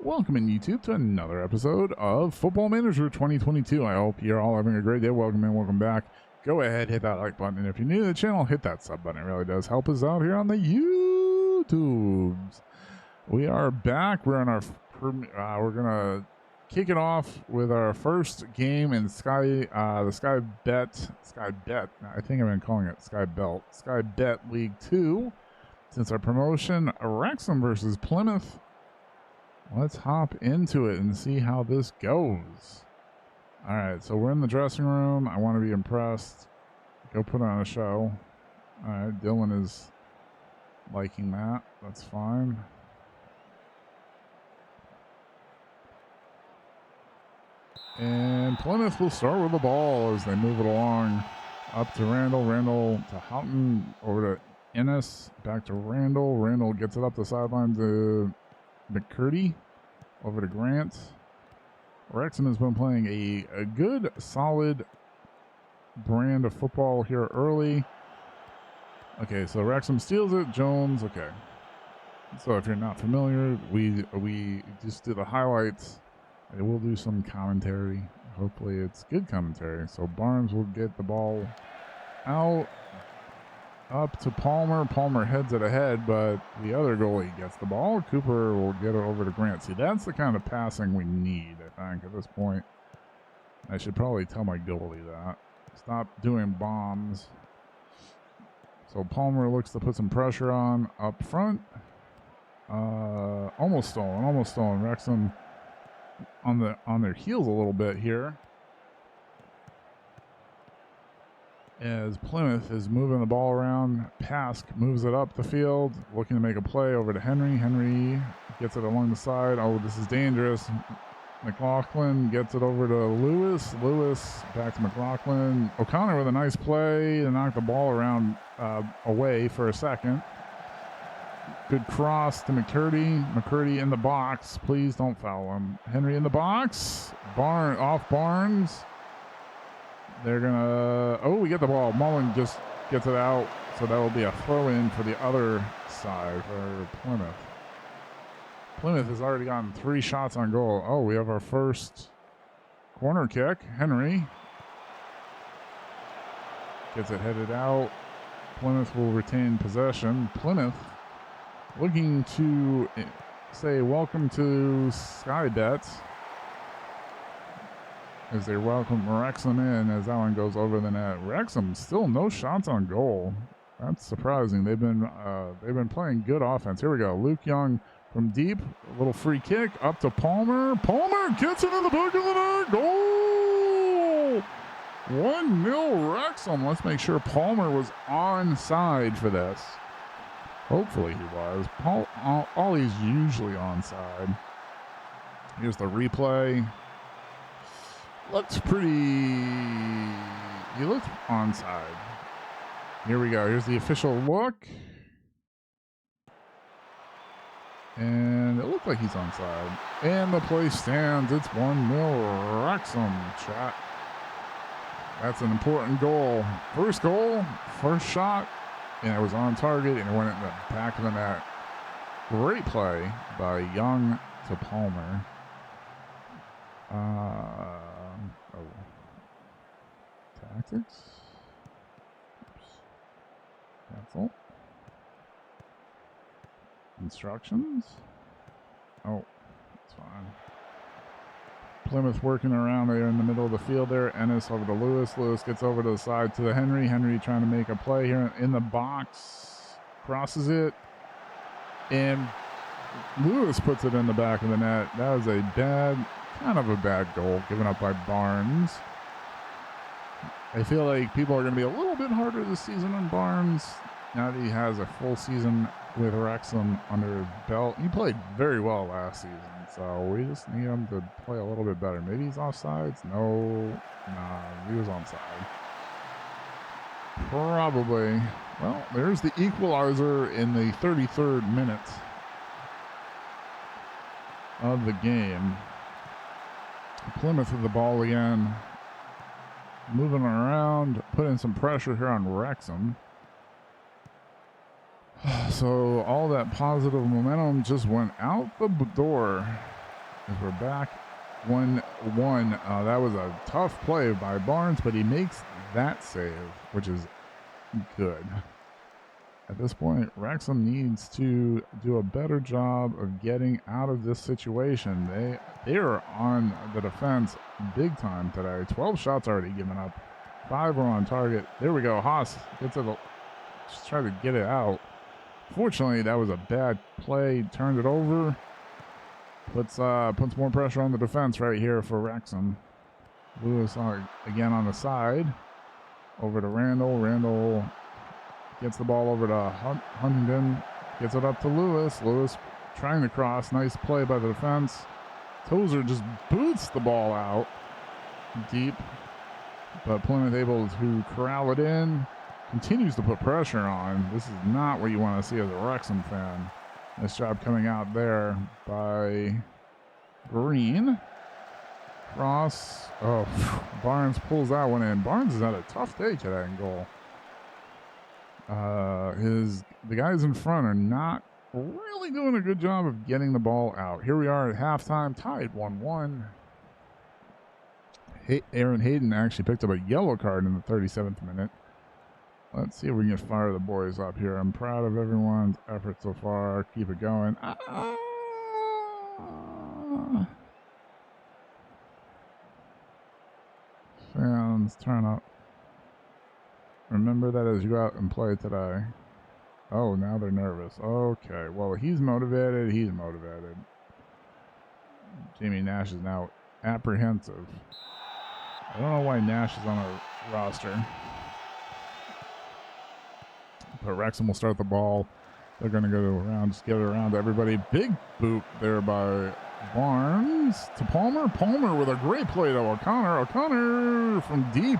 Welcome in YouTube to another episode of Football Manager 2022. I hope you're all having a great day. Welcome in, welcome back. Go ahead, hit that like button. And if you're new to the channel, hit that sub button. It really does help us out here on the YouTubes. We are back. We're on our, we're going to kick it off with our first game in the Sky Bet. I think I've been calling it Sky Belt. Sky Bet League 2. Since our promotion, Wrexham versus Plymouth. Let's hop into it and see how this goes. All right, so we're in the dressing room. I want to be impressed. Go put on a show. All right, Dylan is liking that. That's fine. And Plymouth will start with the ball as they move it along. Up to Randall. Randall to Houghton. Over to Ennis. Back to Randall. Randall gets it up the sideline to McCurdy. Over to Grant. Wrexham has been playing a good, solid brand of football here early. Okay, so Wrexham steals it. Jones, okay. So if you're not familiar, we just do the highlights. And we'll do some commentary. Hopefully it's good commentary. So Barnes will get the ball out. Up to Palmer. Palmer heads it ahead, but the other goalie gets the ball. Cooper will get it over to Grant. See, that's the kind of passing we need, I think, at this point. I should probably tell my goalie that. Stop doing bombs. So Palmer looks to put some pressure on up front. Almost stolen. Wrexham on their heels a little bit here. As Plymouth is moving the ball around, Pask moves it up the field, looking to make a play over to Henry. Henry gets it along the side. Oh, this is dangerous. McLaughlin gets it over to Lewis. Lewis back to McLaughlin. O'Connor with a nice play to knock the ball around away for a second. Good cross to McCurdy. McCurdy in the box. Please don't foul him. Henry in the box. Off Barnes. They're going to... Oh, we get the ball. Mullen just gets it out. So that will be a throw-in for the other side for Plymouth. Plymouth has already gotten 3 shots on goal. Oh, we have our first corner kick. Henry gets it headed out. Plymouth will retain possession. Plymouth looking to say welcome to Sky Bet. As they welcome Wrexham in as that one goes over the net. Wrexham still no shots on goal. That's surprising. They've been playing good offense. Here we go. Luke Young from deep. A little free kick up to Palmer. Palmer gets it in the back of the net. Goal! 1-0 Wrexham. Let's make sure Palmer was onside for this. Hopefully he was. Ollie's usually onside. Here's the replay. Looks pretty... He looks onside. Here we go. Here's the official look. And it looked like he's onside. And the play stands. It's 1-0 Wrexham. Chat. That's an important goal. First goal, first shot, and it was on target, and it went in the back of the net. Great play by Young to Palmer. Tactics. Oops. Cancel. Instructions. Oh, that's fine. Plymouth working around there in the middle of the field there. Ennis over to Lewis. Lewis gets over to the side to the Henry. Henry trying to make a play here in the box. Crosses it. And Lewis puts it in the back of the net. That was kind of a bad goal given up by Barnes. I feel like people are going to be a little bit harder this season on Barnes now that he has a full season with Wrexham under his belt. He played very well last season, so we just need him to play a little bit better. Maybe he's offsides? No, he was onside. Probably. Well, there's the equalizer in the 33rd minute of the game. Plymouth with the ball again. Moving around, putting some pressure here on Wrexham. So all that positive momentum just went out the door. as we're back 1-1. That was a tough play by Barnes, but he makes that save, which is good. At this point, Wrexham needs to do a better job of getting out of this situation. They are on the defense big time today. 12 shots already given up. 5 are on target. There we go. Haas gets it. Just try to get it out. Fortunately, that was a bad play. Turned it over. Puts more pressure on the defense right here for Wrexham. Lewis again on the side. Over to Randall. Randall gets the ball over to Huntington. Gets it up to Lewis. Lewis trying to cross. Nice play by the defense. Tozer just boots the ball out deep. But Plymouth able to corral it in. Continues to put pressure on. This is not what you want to see as a Wrexham fan. Nice job coming out there by Green. Cross. Oh, Barnes pulls that one in. Barnes has had a tough day today in goal. The guys in front are not really doing a good job of getting the ball out. Here we are at halftime, tied 1-1. Aaron Hayden actually picked up a yellow card in the 37th minute. Let's see if we can fire the boys up here. I'm proud of everyone's effort so far. Keep it going. Fans, turn up. Remember that as you go out and play today. Oh, now they're nervous. Okay, well, he's motivated. He's motivated. Jamie Nash is now apprehensive. I don't know why Nash is on a roster. But Wrexham will start the ball. They're going to go around, just get it around to everybody. Big boot there by Barnes to Palmer. Palmer with a great play to O'Connor. O'Connor from deep.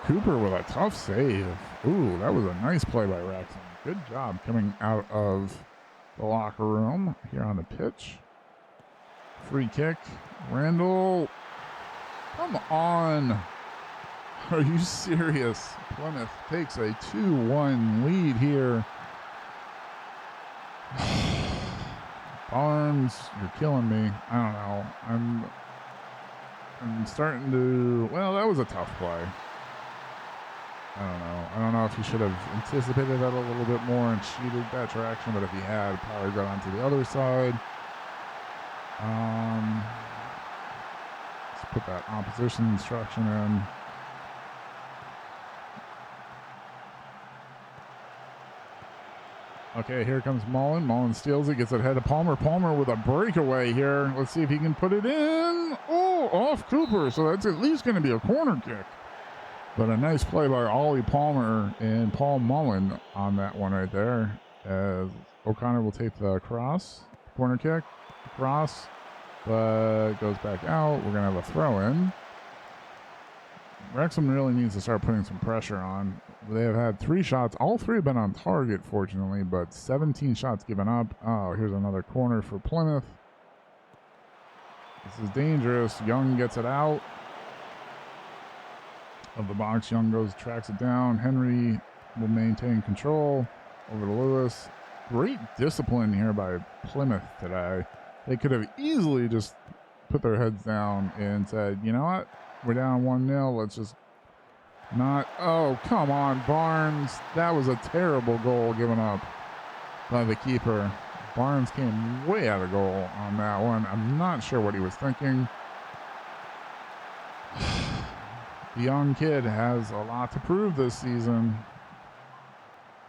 Cooper with a tough save. Ooh, that was a nice play by Wrexham. Good job coming out of the locker room here on the pitch. Free kick. Randall. Come on. Are you serious? Plymouth takes a 2-1 lead here. Barnes, you're killing me. I don't know. I'm starting to... Well, that was a tough play. I don't know. I don't know if he should have anticipated that a little bit more and cheated that direction, but if he had, probably got onto the other side. Let's put that opposition instruction in. Okay, here comes Mullen. Mullen steals it, gets it ahead of Palmer. Palmer with a breakaway here. Let's see if he can put it in. Oh, off Cooper. So that's at least going to be a corner kick. But a nice play by Ollie Palmer and Paul Mullen on that one right there. As O'Connor will take the cross. Corner kick. Cross. But it goes back out. We're going to have a throw in. Wrexham really needs to start putting some pressure on. They have had 3 shots. All 3 have been on target, fortunately, but 17 shots given up. Oh, here's another corner for Plymouth. This is dangerous. Young gets it out of the box. Young tracks it down. Henry will maintain control over to Lewis. Great discipline here by Plymouth today. They could have easily just put their heads down and said, you know what? We're down 1-0. Let's just not. Oh, come on, Barnes. That was a terrible goal given up by the keeper. Barnes came way out of goal on that one. I'm not sure what he was thinking. The young kid has a lot to prove this season,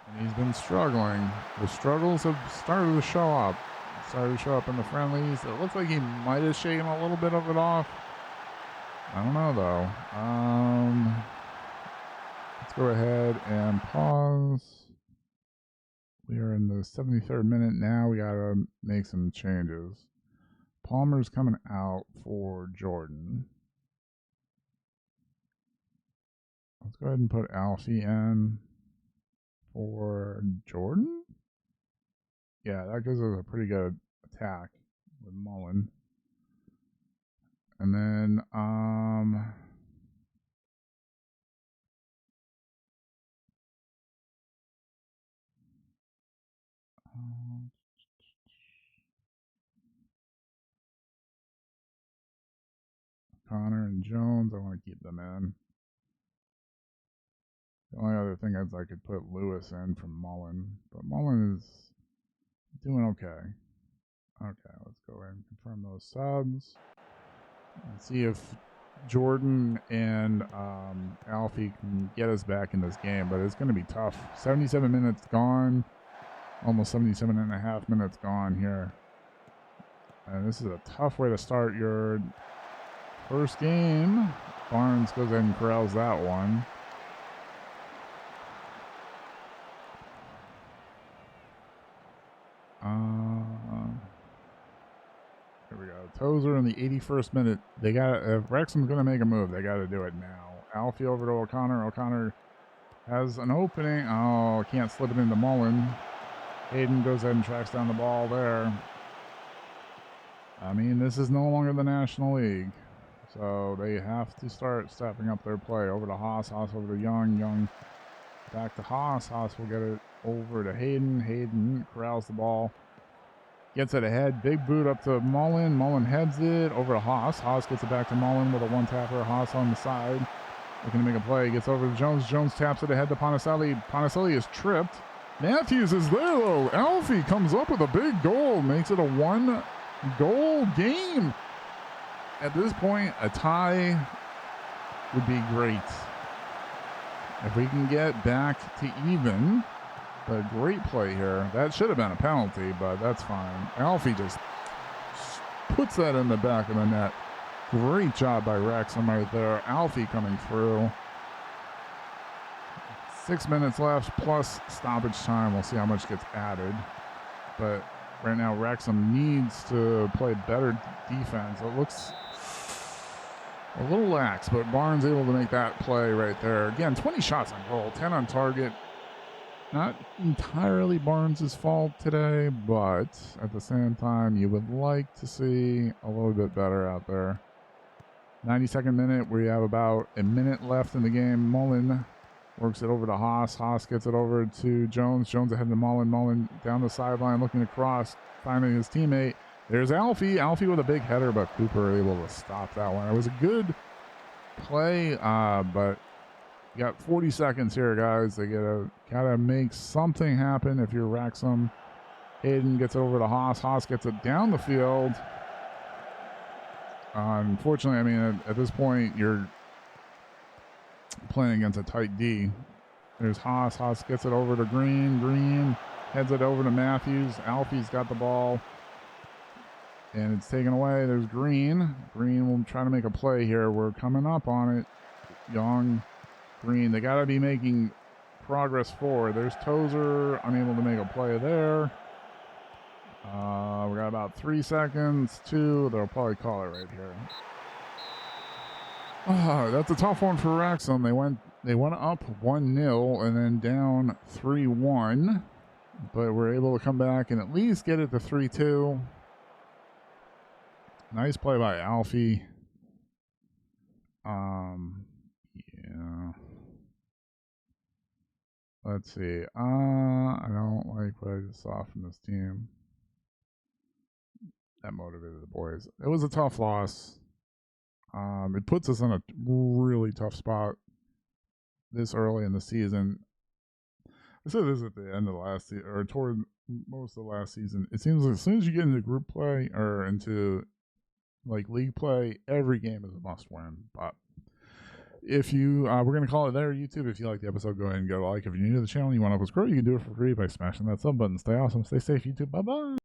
and he's been struggling. The struggles have started to show up. Started to show up in the friendlies. It looks like he might have shaken a little bit of it off. I don't know, though. Let's go ahead and pause. We are in the 73rd minute now. We got to make some changes. Palmer's coming out for Jordan. Let's go ahead and put Alfie in for Jordan. Yeah, that gives us a pretty good attack with Mullen. And then, O'Connor and Jones. I want to keep them in. The only other thing is I could put Lewis in from Mullen, but Mullen is doing okay. Okay, let's go ahead and confirm those subs and see if Jordan and Alfie can get us back in this game, but it's going to be tough. 77 minutes gone, almost 77 and a half minutes gone here. And this is a tough way to start your first game. Barnes goes ahead and corrals that one. Here we go. Tozer in the 81st minute. They got if Wrexham's going to make a move, they got to do it now. Alfie over to O'Connor. O'Connor has an opening. Oh, can't slip it into Mullen. Hayden goes ahead and tracks down the ball there. I mean, this is no longer the National League, so they have to start stepping up their play. Over to Haas. Haas over to Young. Young back to Haas. Haas will get it over to Hayden. Hayden corrals the ball. Gets it ahead. Big boot up to Mullen. Mullen heads it over to Haas. Haas gets it back to Mullen with a one-tapper. Haas on the side. Looking to make a play. Gets over to Jones. Jones taps it ahead to Ponticelli. Ponticelli is tripped. Matthews is there, though. Alfie comes up with a big goal. Makes it a one-goal game. At this point, a tie would be great. If we can get back to even... A great play here. That should have been a penalty, but that's fine. Alfie just puts that in the back of the net. Great job by Wrexham right there. Alfie coming through. 6 minutes left plus stoppage time. We'll see how much gets added. But right now Wrexham needs to play better defense. It looks a little lax, but Barnes able to make that play right there. Again, 20 shots on goal, 10 on target. Not entirely Barnes' fault today, but at the same time, you would like to see a little bit better out there. 92nd minute, we have about a minute left in the game. Mullen works it over to Haas. Haas gets it over to Jones. Jones ahead to Mullen. Mullen down the sideline looking to cross, finding his teammate. There's Alfie. Alfie with a big header, but Cooper able to stop that one. It was a good play, but... You got 40 seconds here, guys. They gotta make something happen if you're Wrexham. Hayden gets it over to Haas. Haas gets it down the field. Unfortunately, I mean, at this point, you're playing against a tight D. There's Haas. Haas gets it over to Green. Green heads it over to Matthews. Alfie's got the ball. And it's taken away. There's Green. Green will try to make a play here. We're coming up on it. Young... Green, they got to be making progress forward. There's Tozer, unable to make a play there. We got about 3 seconds. 2, they'll probably call it right here. That's a tough one for Wrexham. They went up 1-0 and then down 3-1, but we're able to come back and at least get it to 3-2. Nice play by Alfie. Yeah. Let's see. I don't like what I just saw from this team. That motivated the boys. It was a tough loss. It puts us in a really tough spot this early in the season. I said this at the end of the last season, or toward most of the last season. It seems like as soon as you get into group play or into like league play, every game is a must win. But if you, we're going to call it there, YouTube. If you like the episode, go ahead and go like. If you're new to the channel and you want to help us grow, you can do it for free by smashing that sub button. Stay awesome. Stay safe, YouTube. Bye-bye.